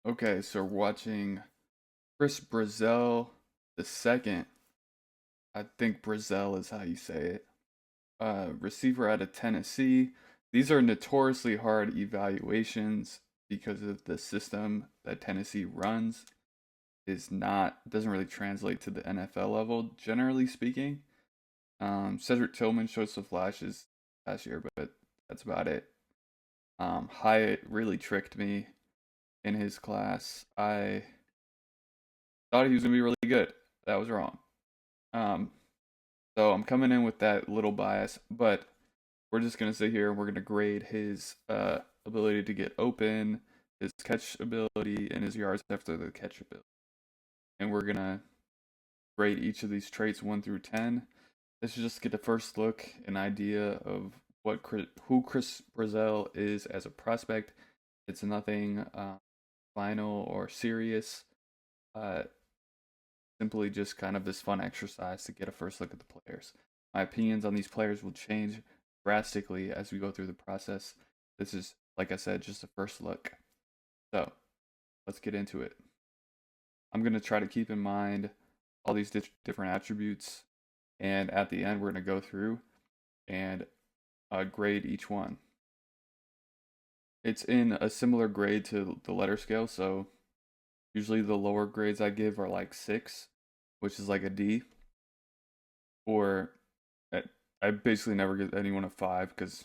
Okay, so we're watching Chris Brazzell the second. I think Brazzell is how you say it. Receiver out of Tennessee. These are notoriously hard evaluations because of the system that Tennessee runs doesn't really translate to the NFL level, generally speaking. Cedric Tillman showed some flashes last year, but that's about it. Hyatt really tricked me in his class. I thought he was gonna be really good. That was wrong. Um, so I'm coming in with that little bias, but we're just gonna sit here and we're gonna grade his ability to get open, his catch ability, and his yards after the catch ability. And we're gonna grade each of these traits 1 through 10. Let's just get a first look, an idea of who Chris Brazzell is as a prospect. It's nothing final or serious. Simply just kind of this fun exercise to get a first look at the players. My opinions on these players will change drastically as we go through the process. This is, like I said, just a first look. So let's get into it. I'm going to try to keep in mind all these different attributes, and at the end we're going to go through and grade each one. It's in a similar grade to the letter scale, so usually the lower grades I give are like 6, which is like a D. Or I basically never give anyone a 5 because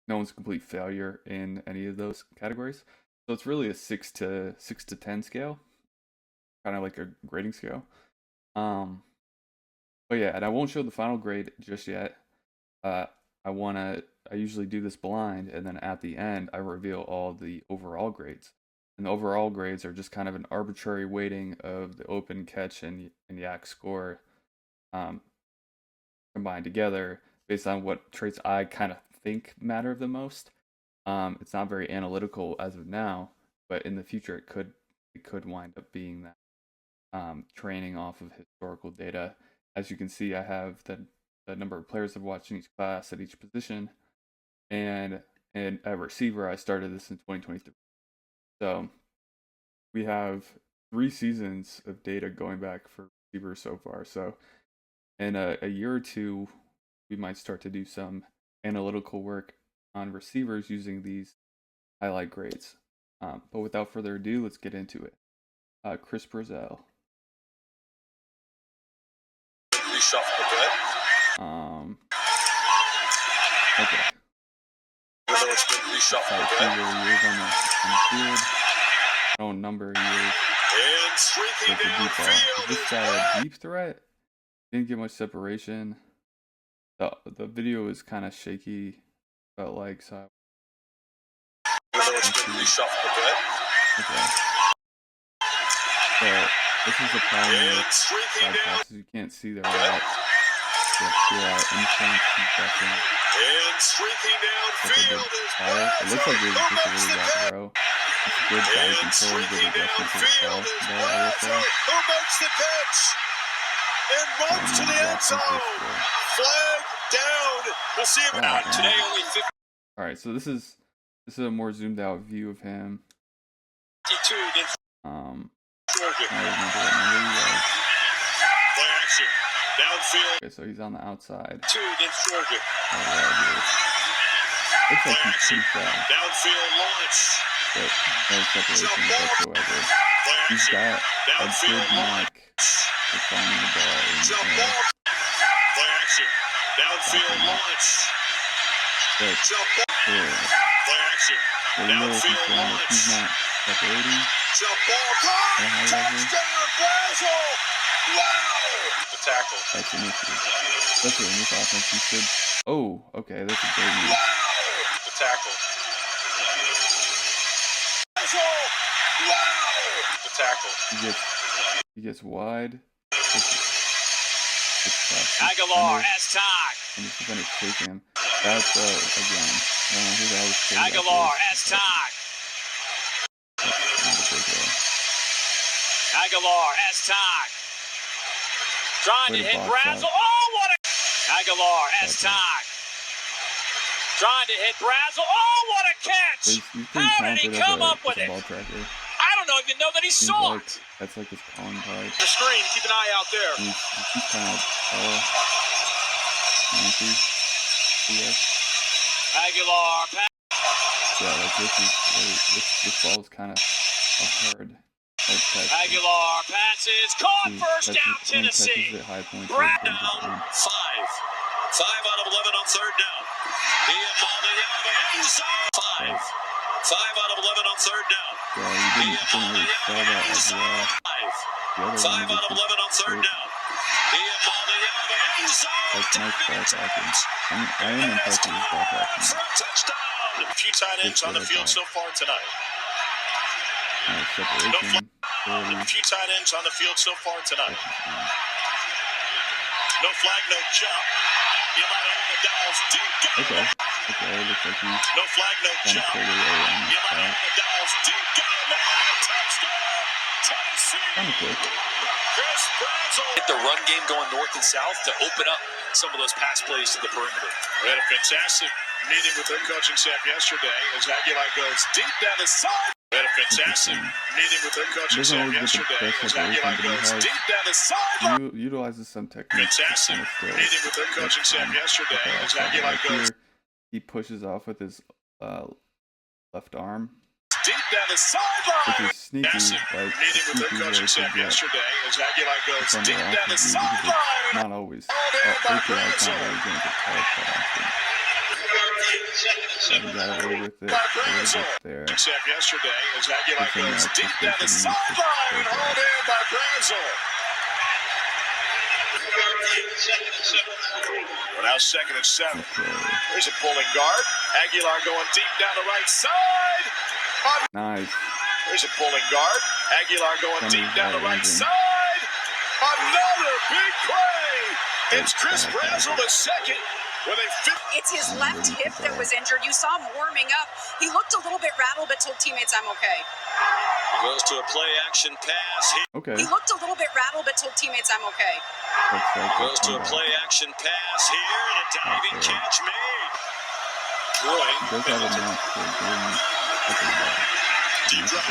no one's a complete failure in any of those categories. So it's really a 6 to 10 scale, kind of like a grading scale. But yeah, and I won't show the final grade just yet. I usually do this blind, and then at the end I reveal all the overall grades. And the overall grades are just kind of an arbitrary weighting of the open, catch, and yak score combined together based on what traits I kind of think matter the most. It's not very analytical as of now, but in the future it could wind up being that, training off of historical data. As you can see, I have the number of players I've watched in each class at each position, and at receiver I started this in 2023. So we have 3 seasons of data going back for receivers so far. So in a year or two, we might start to do some analytical work on receivers using these highlight grades. But without further ado, let's get into it. Chris Brazzell. Reshuffle a bit. Okay. Even though it's been reshuffled a bit. Where he is on the field. I don't number he is. And streaking downfield. Is this a deep threat? Didn't get much separation. The video is kind of shaky, felt like, so. Even though it's been reshuffled a bit. Okay. So this is the problem with side passes. You can't see their route. And streaking downfield is It looks like it was just a really bad throw. It's good body control and good adjustment to the ball. Who makes the catch and runs to the end zone? Flag down. We'll see him out today. Only 50. All right, so this is a more zoomed out view of him. 52 against Georgia. I don't remember what number he was. Play action. Downfield. Okay, so he's on the outside. 2 against Georgia. Looks like he's pretty fast. Downfield launch. But no separation whatsoever. He's got a good knock for finding the ball. Jump ball. Play action. Downfield launch. Jump ball. Play action. Downfield launch. He's not separating. Jump ball. Touchdown, Brazzell. Wow. The tackle. That's an issue. Especially in this offense, he should. Oh, okay, that's a great move. Wow. The tackle. Brazzell. Wow. The tackle. He gets wide. Aguilar has time. And this defender taking him. That's again. I don't know who the hell is Aguilar has time. Aguilar has time. Trying to hit Brazzell. Oh, what a... Aguilar has time. Trying to hit Brazzell. Oh, what a catch. He's How did he come up with it? Ball tracker. I don't don't even know that he Seems saw like it. that's like his calling card. The screen, keep an eye out there. He's kind of tall, lanky. Yes. Aguilar, Yeah, like this is great. This ball's kind of hard catch. Aguilar passes, caught, He first catches, down, only catches Tennessee. it high points. Brown Brings it Down, down. 5 out of 11 on third down. End zone. 5 out of 11 on third down. Yeah, you didn't really sell that as well. The other 5 one out of 11 on third great. down. End zone. That's nice ball tracking. I am impressed with his ball tracking. For a touchdown. A few tight ends on the field so far tonight. Nice separation. A few tight ends on the field so far tonight. No flag, no jump. Dials deep down. Okay, looks like he's No flag, no kind of jump. pulled away on the spot. Dials deep down. Touchdown. Tennessee. Kind of quick. Chris Brazzell. Get the run game going north and south to open up some of those pass plays to the perimeter. We had a fantastic meeting with their coaching staff yesterday as Aguilar goes deep down the side. We had a fantastic meeting with their coaching Doesn't staff always get the yesterday best as separation, Aguilar but he goes has deep down the side. utilizes some techniques. Fantastic meeting with their coaching staff yesterday as Aguilar goes he pushes off with his left arm, deep down the which sideline. is sneaky. Like Meeting with their sneaky coaching way to staff get yesterday as Aguilar goes from deep the down the offense sideline. not always. API's not always going to get called that often. So he got away with it a little bit there. Staff yesterday as Aguilar Gives him goes that deep down the suspicion he needs to sideline. take Hauled that. in by Brazzell. We're now 2nd and 7. Okay. There's a pulling guard. Aguilar going deep down the right side. Nice. There's a pulling guard. Aguilar going Funny deep down the right engine. side. Another big play. It's Chris Brazzell the second. Where they fit. It's his left hip that was injured. You saw him warming up. He looked a little bit rattled, but told teammates, "I'm okay." Goes to a play action pass. Okay. He looked a little bit rattled, but told teammates, "I'm okay." Looks like Goes to a comeback. play action pass here and a diving Okay. catch made. He does have a mount for doing Deep drop.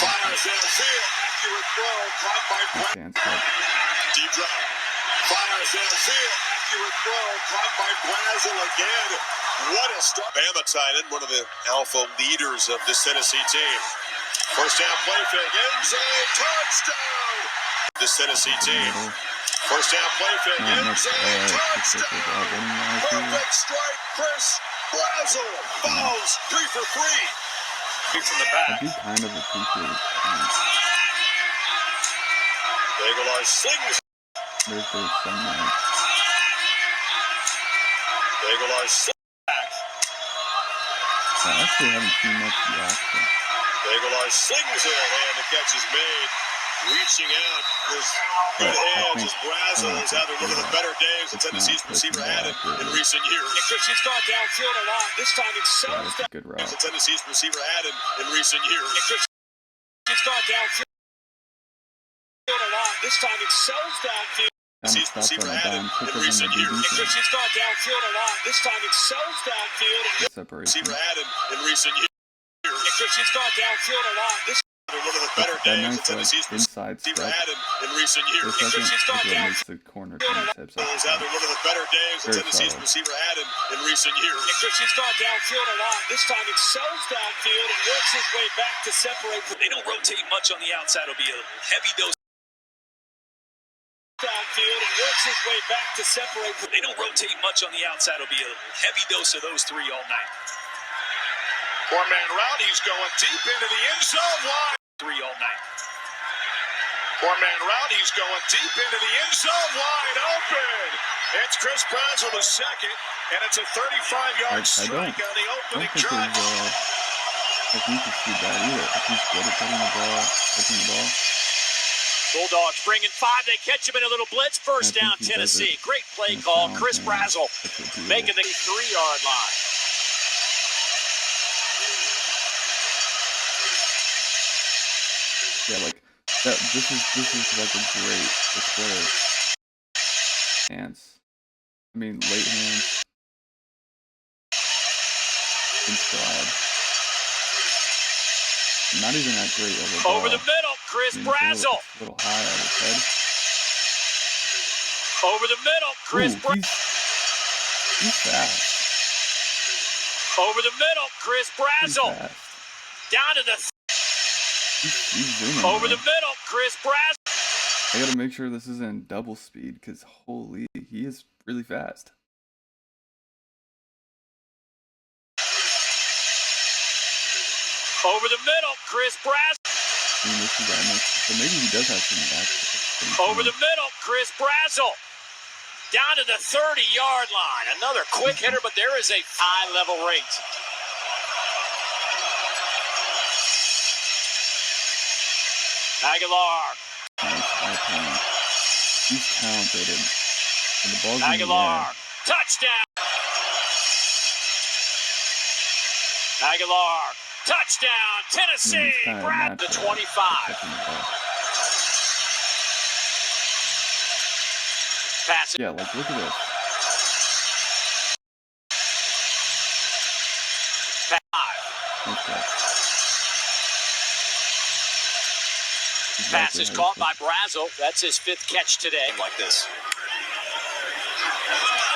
Fires downfield. Accurate throw. Caught by stance cut. Deep drop. Fires downfield. Accurate throw. Caught by Brazzell again. What a start. Bama tight end, one of the alpha leaders of this Tennessee team. First down play fake. End zone. Touchdown. This Tennessee team. First down play fake. Not End much zone. success with that running wise here. Perfect strike. Chris Brazzell falls 3 for 3. From the I back. do kind of appreciate Aguilar slings. there's some nice. Aguilar slings back. I actually haven't seen much reaction. Aguilar slings it, and the catch is made. Reaching out was good But I hands think as Brazzell has had one of the better days that it's Tennessee's not receiver pushing had back in really. recent years. He's gone downfield a lot. This time Yeah, himself. that's a good route. That Tennessee's receiver had in recent years. He's gone downfield a lot. This time himself downfield. Kind of stops on a dime quicker than the DB. He's gone downfield a lot. This time himself downfield. The separation. Receiver had in recent years. He's gone downfield a lot. This One of the better That days nice that Tennessee's inside receiver step. had in recent For years. a second, is what makes the corner kind of tips Has up. had one of the better days that Very Tennessee's subtle. receiver had in recent years. He's gone downfield a lot. This time himself downfield and works his way back to separate. They don't rotate much on the outside. It'll be a heavy dose. Downfield and works his way back to separate. They don't rotate much on the outside. It'll be a heavy dose of those three all night. Four-man route. He's going deep into the end zone. Wide. Three all night. Four-man route. He's going deep into the end zone. Wide open. It's Chris Brazzell the second, and it's a 35-yard strike on the I opening don't think drive. his technique is too bad either. If he's good at catching the ball. Bulldogs bringing 5. They catch him in a little blitz. First I think down, he does Tennessee. it Great play in a call. sound Chris manner. Brazzell That's what he making the is. 3-yard line. Yeah, like that. This is like a great display of hands. I mean, late hands in stride. not even that great of a ball. Over the middle, Chris Brazzell. A little high on his head. Over the middle, Chris Brazzell. He's fast. Over the middle, Chris Brazzell. Down to the. He's zooming. Over the middle, Chris Brazzell. I gotta make sure this isn't double speed, because holy, he is really fast. Over the middle, Chris Brazzell. So maybe he does have some action. Over the middle, Chris Brazzell. Down to the 30-yard line. Another quick hitter, but there is a high-level rate. Aguilar. He's talented. And the ball's Aguilar. Touchdown. Aguilar. Touchdown. Tennessee. Brad the 25. Pass it. Yeah, like look at this. Okay. Pass is caught by Brazzell. That's his 5th catch today. Like this.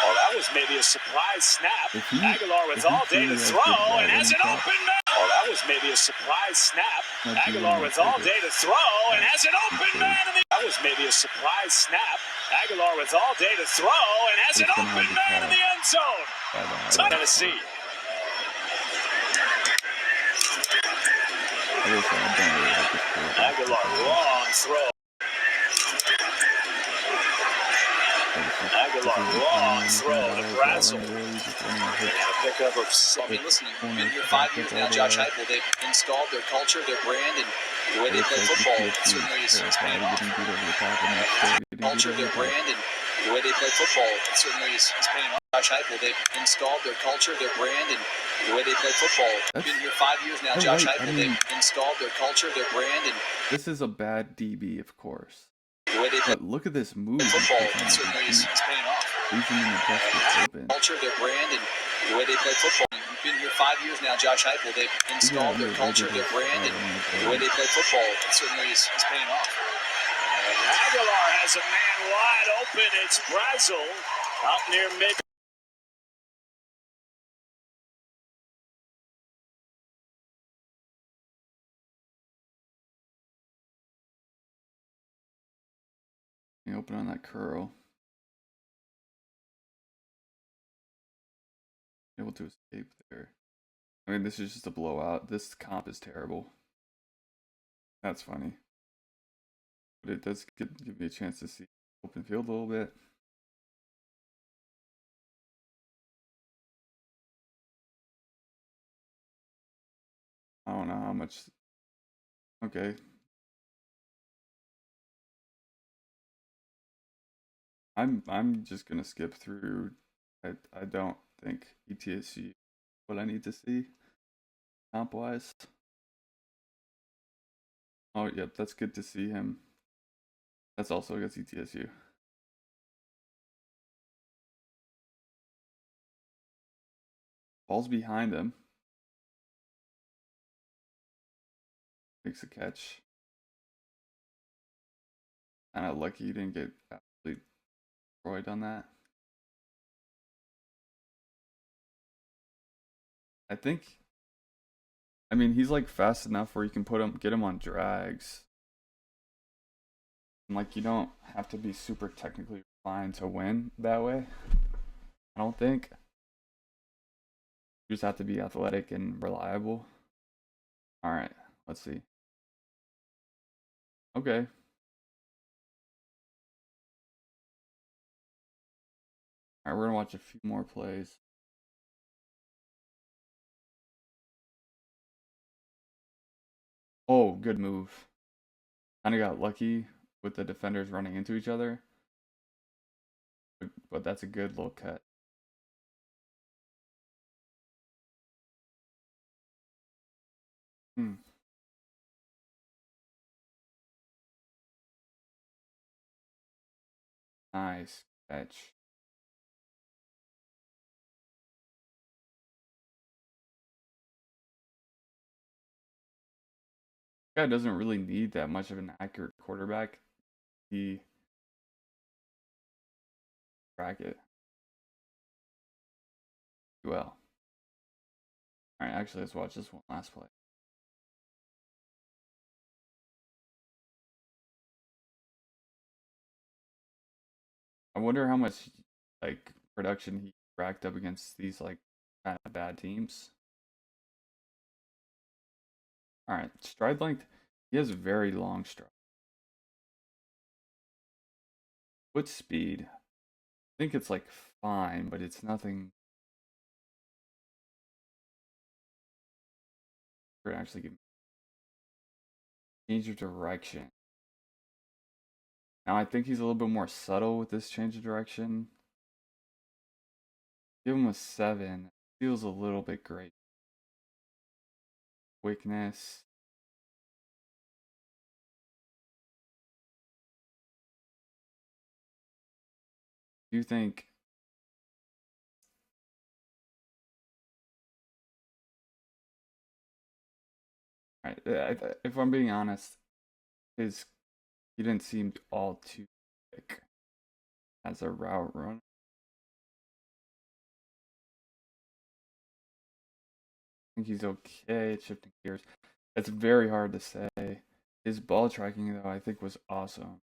Oh, that was maybe a surprise snap. Aguilar with all day to throw and has an open man. Oh, that was maybe a surprise snap. Aguilar with all day to throw and has an open man. That was maybe a surprise snap. Aguilar with all day to throw and has an open man in the end zone. Tennessee. Aguilar, long throw. Aguilar, long throw to Brazzell. And a pickup of... I mean, listen, you've been here 5 years now, Josh Heupel. They've installed their culture, their brand, and the way they play football. It certainly is paying off. Culture, their brand, and the way they play football. It certainly is paying off. Josh Heupel, they've installed their culture, their brand, and the way they play football. You've been here 5 years now, Josh Heupel. They've installed their culture, their brand, and... This is a bad DB, of course. The way they play but look at this move. Football, it certainly is paying off. Leaving in the best open. Culture, their brand, and the way they play football. You've been here 5 years now, Josh Heupel. They've installed their culture, their brand, and the way they play football. It certainly is paying off. And Aguilar has a man wide open. It's Brazzell up near mid. Open on that curl. Able to escape there. I mean, this is just a blowout. This comp is terrible. That's funny. But it does give me a chance to see open field a little bit. I don't know how much. Okay. I'm just gonna skip through. I don't think ETSU what I need to see comp wise. Oh yep, that's good to see him. That's also against ETSU. Ball's behind him. Makes a catch. Kinda lucky he didn't get absolutely destroyed on that. I mean, he's like fast enough where you can get him on drags. And like, you don't have to be super technically refined to win that way. I don't think. You just have to be athletic and reliable. Alright, let's see. Okay. Alright, we're gonna watch a few more plays. Oh, good move. Kinda got lucky with the defenders running into each other. But that's a good little cut. Nice catch. Guy doesn't really need that much of an accurate quarterback. He track it well. All right, actually, let's watch this one last play. I wonder how much like production he racked up against these like kind of bad teams. All right, stride length. He has very long stride. Foot speed. I think it's like fine, but it's nothing. For actually give change of direction. Now I think he's a little bit more subtle with this change of direction. Give him a 7. Feels a little bit great. Quickness. Do you think right, if I'm being honest, he didn't seem all too quick as a route runner. I think he's okay at shifting gears. It's very hard to say. His ball tracking though, I think was awesome.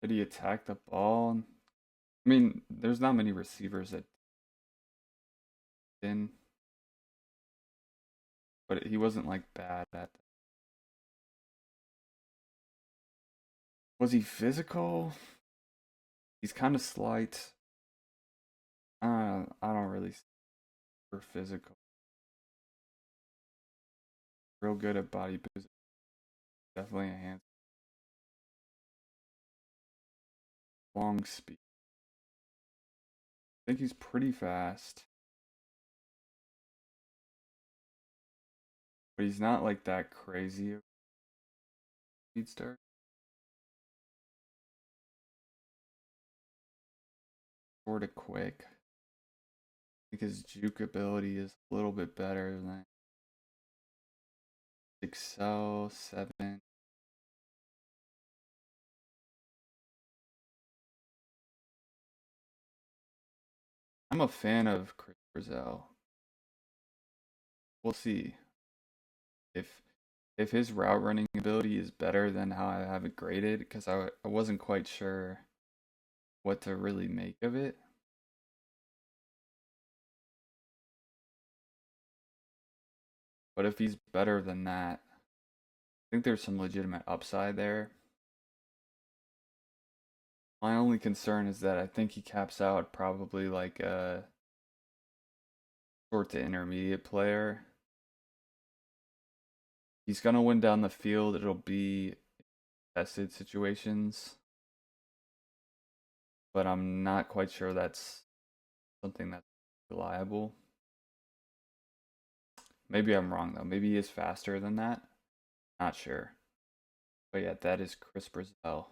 Did he attack the ball? I mean, there's not many receivers that didn't, but he wasn't like bad at that. Was he physical? He's kind of slight. I don't really for physical. Real good at body position. Definitely a hand. Long speed. I think he's pretty fast. But he's not like that crazy speedster. Sort of quick. I think his juke ability is a little bit better than that. Excel 7. I'm a fan of Chris Brazzell. We'll see if his route running ability is better than how I have it graded, because I wasn't quite sure what to really make of it. But if he's better than that, I think there's some legitimate upside there. My only concern is that I think he caps out probably like a short to intermediate player. He's gonna win down the field. It'll be tested situations, but I'm not quite sure that's something that's reliable. Maybe I'm wrong though. Maybe he is faster than that. Not sure. But yeah, that is Chris Brazzell.